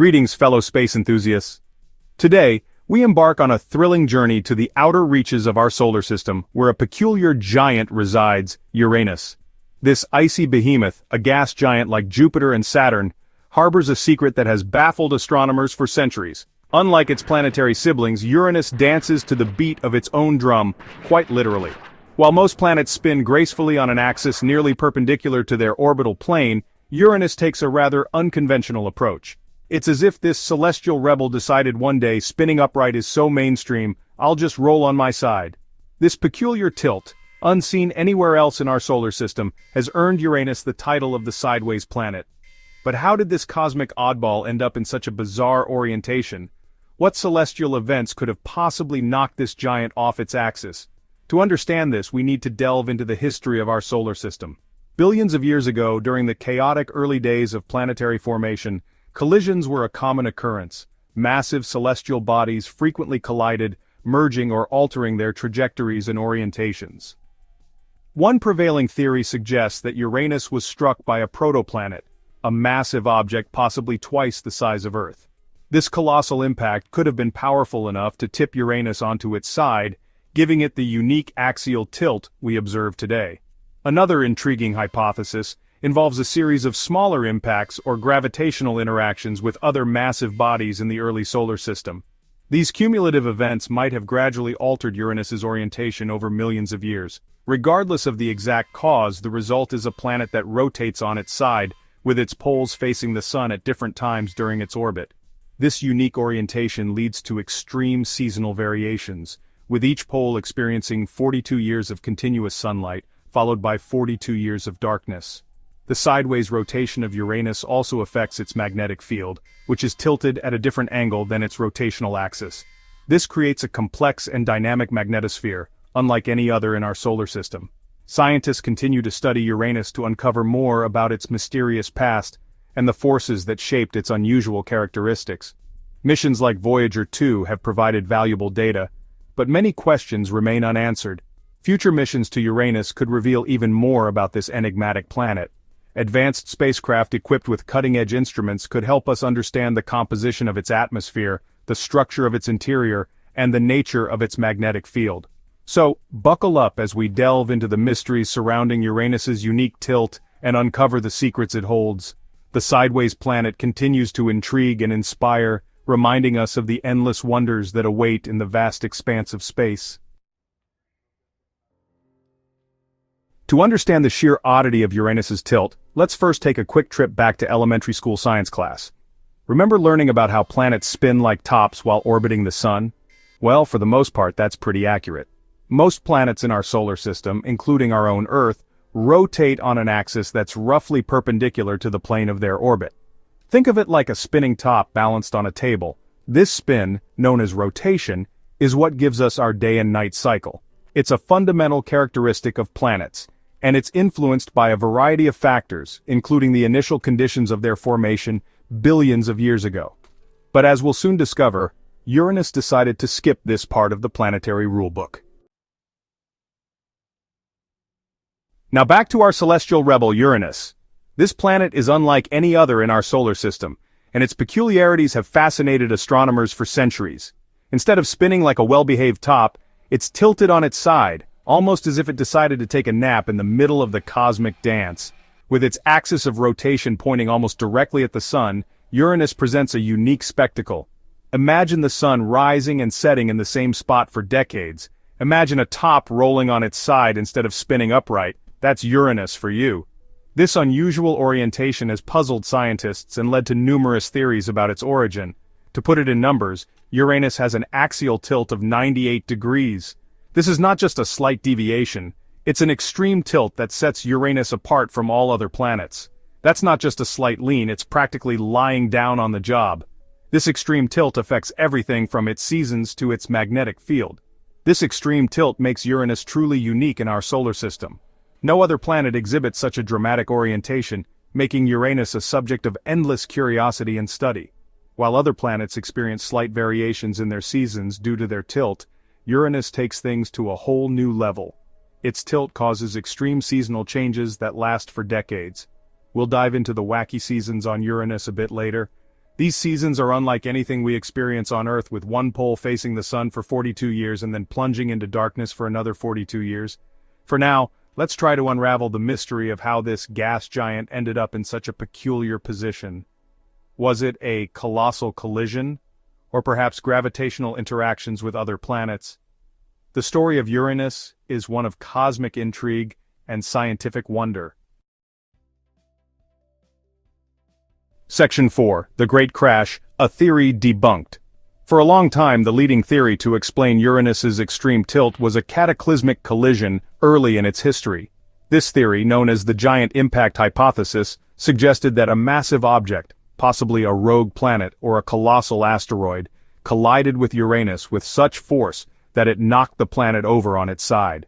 Greetings, fellow space enthusiasts. Today, we embark on a thrilling journey to the outer reaches of our solar system, where a peculiar giant resides, Uranus. This icy behemoth, a gas giant like Jupiter and Saturn, harbors a secret that has baffled astronomers for centuries. Unlike its planetary siblings, Uranus dances to the beat of its own drum, quite literally. While most planets spin gracefully on an axis nearly perpendicular to their orbital plane, Uranus takes a rather unconventional approach. It's as if this celestial rebel decided one day spinning upright is so mainstream, I'll just roll on my side. This peculiar tilt, unseen anywhere else in our solar system, has earned Uranus the title of the sideways planet. But how did this cosmic oddball end up in such a bizarre orientation? What celestial events could have possibly knocked this giant off its axis? To understand this, we need to delve into the history of our solar system. Billions of years ago, during the chaotic early days of planetary formation, collisions were a common occurrence. Massive celestial bodies frequently collided, merging or altering their trajectories and orientations. One prevailing theory suggests that Uranus was struck by a protoplanet, a massive object possibly twice the size of Earth. This colossal impact could have been powerful enough to tip Uranus onto its side, giving it the unique axial tilt we observe today. Another intriguing hypothesis involves a series of smaller impacts or gravitational interactions with other massive bodies in the early solar system. These cumulative events might have gradually altered Uranus's orientation over millions of years. Regardless of the exact cause, the result is a planet that rotates on its side, with its poles facing the Sun at different times during its orbit. This unique orientation leads to extreme seasonal variations, with each pole experiencing 42 years of continuous sunlight, followed by 42 years of darkness. The sideways rotation of Uranus also affects its magnetic field, which is tilted at a different angle than its rotational axis. This creates a complex and dynamic magnetosphere, unlike any other in our solar system. Scientists continue to study Uranus to uncover more about its mysterious past and the forces that shaped its unusual characteristics. Missions like Voyager 2 have provided valuable data, but many questions remain unanswered. Future missions to Uranus could reveal even more about this enigmatic planet. Advanced spacecraft equipped with cutting-edge instruments could help us understand the composition of its atmosphere, the structure of its interior, and the nature of its magnetic field. So, buckle up as we delve into the mysteries surrounding Uranus's unique tilt and uncover the secrets it holds. The sideways planet continues to intrigue and inspire, reminding us of the endless wonders that await in the vast expanse of space. To understand the sheer oddity of Uranus's tilt, let's first take a quick trip back to elementary school science class. Remember learning about how planets spin like tops while orbiting the Sun? Well, for the most part, that's pretty accurate. Most planets in our solar system, including our own Earth, rotate on an axis that's roughly perpendicular to the plane of their orbit. Think of it like a spinning top balanced on a table. This spin, known as rotation, is what gives us our day and night cycle. It's a fundamental characteristic of planets, and it's influenced by a variety of factors, including the initial conditions of their formation billions of years ago. But as we'll soon discover, Uranus decided to skip this part of the planetary rulebook. Now back to our celestial rebel Uranus. This planet is unlike any other in our solar system, and its peculiarities have fascinated astronomers for centuries. Instead of spinning like a well-behaved top, it's tilted on its side, almost as if it decided to take a nap in the middle of the cosmic dance. With its axis of rotation pointing almost directly at the Sun, Uranus presents a unique spectacle. Imagine the Sun rising and setting in the same spot for decades. Imagine a top rolling on its side instead of spinning upright. That's Uranus for you. This unusual orientation has puzzled scientists and led to numerous theories about its origin. To put it in numbers, Uranus has an axial tilt of 98 degrees. This is not just a slight deviation, it's an extreme tilt that sets Uranus apart from all other planets. That's not just a slight lean, it's practically lying down on the job. This extreme tilt affects everything from its seasons to its magnetic field. This extreme tilt makes Uranus truly unique in our solar system. No other planet exhibits such a dramatic orientation, making Uranus a subject of endless curiosity and study. While other planets experience slight variations in their seasons due to their tilt, Uranus takes things to a whole new level. Its tilt causes extreme seasonal changes that last for decades. We'll dive into the wacky seasons on Uranus a bit later. These seasons are unlike anything we experience on Earth, with one pole facing the sun for 42 years and then plunging into darkness for another 42 years. For now, let's try to unravel the mystery of how this gas giant ended up in such a peculiar position. Was it a colossal collision? Or perhaps gravitational interactions with other planets? The story of Uranus is one of cosmic intrigue and scientific wonder. Section 4. The Great Crash, a Theory Debunked. For a long time, the leading theory to explain Uranus's extreme tilt was a cataclysmic collision early in its history. This theory, known as the giant impact hypothesis, suggested that a massive object, possibly a rogue planet or a colossal asteroid, collided with Uranus with such force that it knocked the planet over on its side.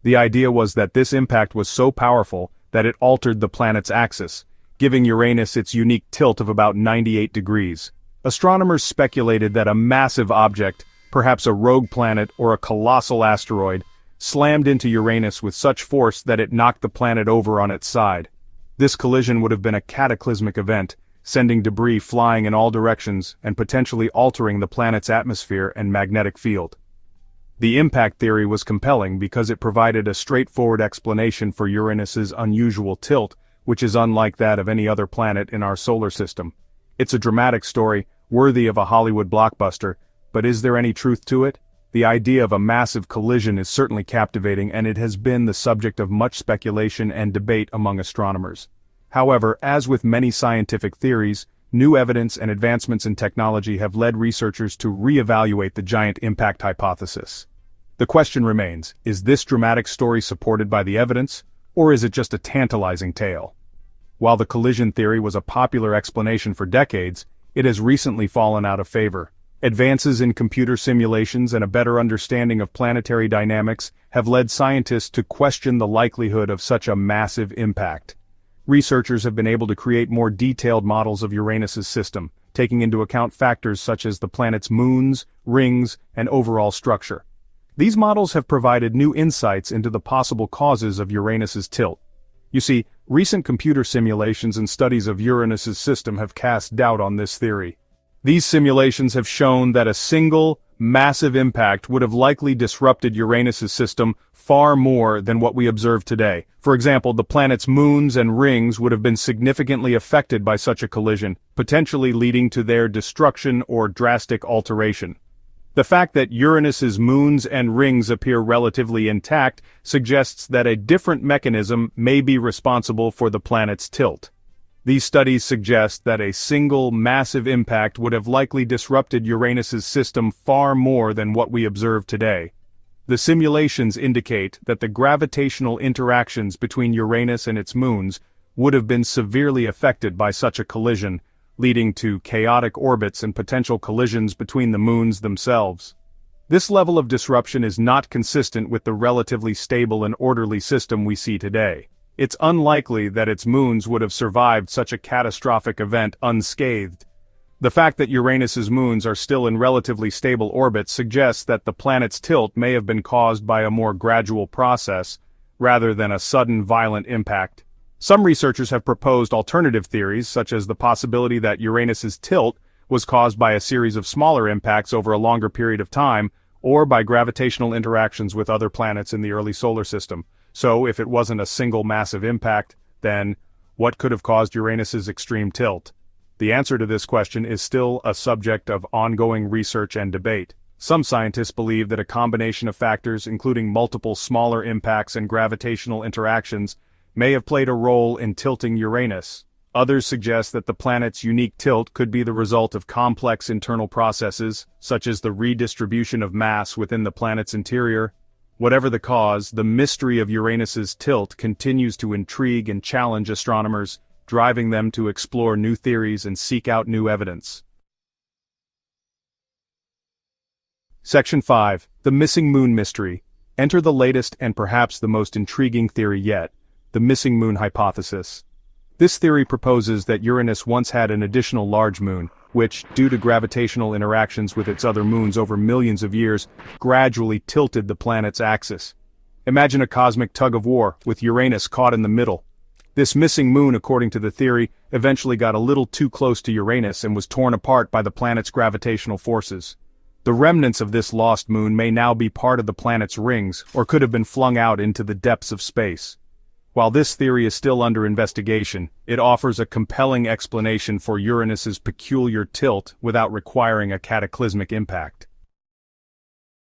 The idea was that this impact was so powerful that it altered the planet's axis, giving Uranus its unique tilt of about 98 degrees. Astronomers speculated that a massive object, perhaps a rogue planet or a colossal asteroid, slammed into Uranus with such force that it knocked the planet over on its side. This collision would have been a cataclysmic event, sending debris flying in all directions and potentially altering the planet's atmosphere and magnetic field. The impact theory was compelling because it provided a straightforward explanation for Uranus's unusual tilt, which is unlike that of any other planet in our solar system. It's a dramatic story, worthy of a Hollywood blockbuster, but is there any truth to it? The idea of a massive collision is certainly captivating, and it has been the subject of much speculation and debate among astronomers. However, as with many scientific theories, new evidence and advancements in technology have led researchers to reevaluate the giant impact hypothesis. The question remains, is this dramatic story supported by the evidence, or is it just a tantalizing tale? While the collision theory was a popular explanation for decades, it has recently fallen out of favor. Advances in computer simulations and a better understanding of planetary dynamics have led scientists to question the likelihood of such a massive impact. Researchers have been able to create more detailed models of Uranus's system, taking into account factors such as the planet's moons, rings, and overall structure. These models have provided new insights into the possible causes of Uranus's tilt. You see, recent computer simulations and studies of Uranus's system have cast doubt on this theory. These simulations have shown that a single, massive impact would have likely disrupted Uranus's system far more than what we observe today. For example, the planet's moons and rings would have been significantly affected by such a collision, potentially leading to their destruction or drastic alteration. The fact that Uranus's moons and rings appear relatively intact suggests that a different mechanism may be responsible for the planet's tilt. These studies suggest that a single massive impact would have likely disrupted Uranus's system far more than what we observe today. The simulations indicate that the gravitational interactions between Uranus and its moons would have been severely affected by such a collision, leading to chaotic orbits and potential collisions between the moons themselves. This level of disruption is not consistent with the relatively stable and orderly system we see today. It's unlikely that its moons would have survived such a catastrophic event unscathed. The fact that Uranus's moons are still in relatively stable orbits suggests that the planet's tilt may have been caused by a more gradual process, rather than a sudden violent impact. Some researchers have proposed alternative theories, such as the possibility that Uranus's tilt was caused by a series of smaller impacts over a longer period of time, or by gravitational interactions with other planets in the early solar system. So, if it wasn't a single massive impact, then what could have caused Uranus's extreme tilt? The answer to this question is still a subject of ongoing research and debate. Some scientists believe that a combination of factors, including multiple smaller impacts and gravitational interactions, may have played a role in tilting Uranus. Others suggest that the planet's unique tilt could be the result of complex internal processes, such as the redistribution of mass within the planet's interior. Whatever the cause, the mystery of Uranus's tilt continues to intrigue and challenge astronomers, driving them to explore new theories and seek out new evidence. Section 5. The Missing Moon Mystery. Enter the latest and perhaps the most intriguing theory yet, the missing moon hypothesis. This theory proposes that Uranus once had an additional large moon, which, due to gravitational interactions with its other moons over millions of years, gradually tilted the planet's axis. Imagine a cosmic tug-of-war, with Uranus caught in the middle. This missing moon, according to the theory, eventually got a little too close to Uranus and was torn apart by the planet's gravitational forces. The remnants of this lost moon may now be part of the planet's rings, or could have been flung out into the depths of space. While this theory is still under investigation, it offers a compelling explanation for Uranus's peculiar tilt without requiring a cataclysmic impact.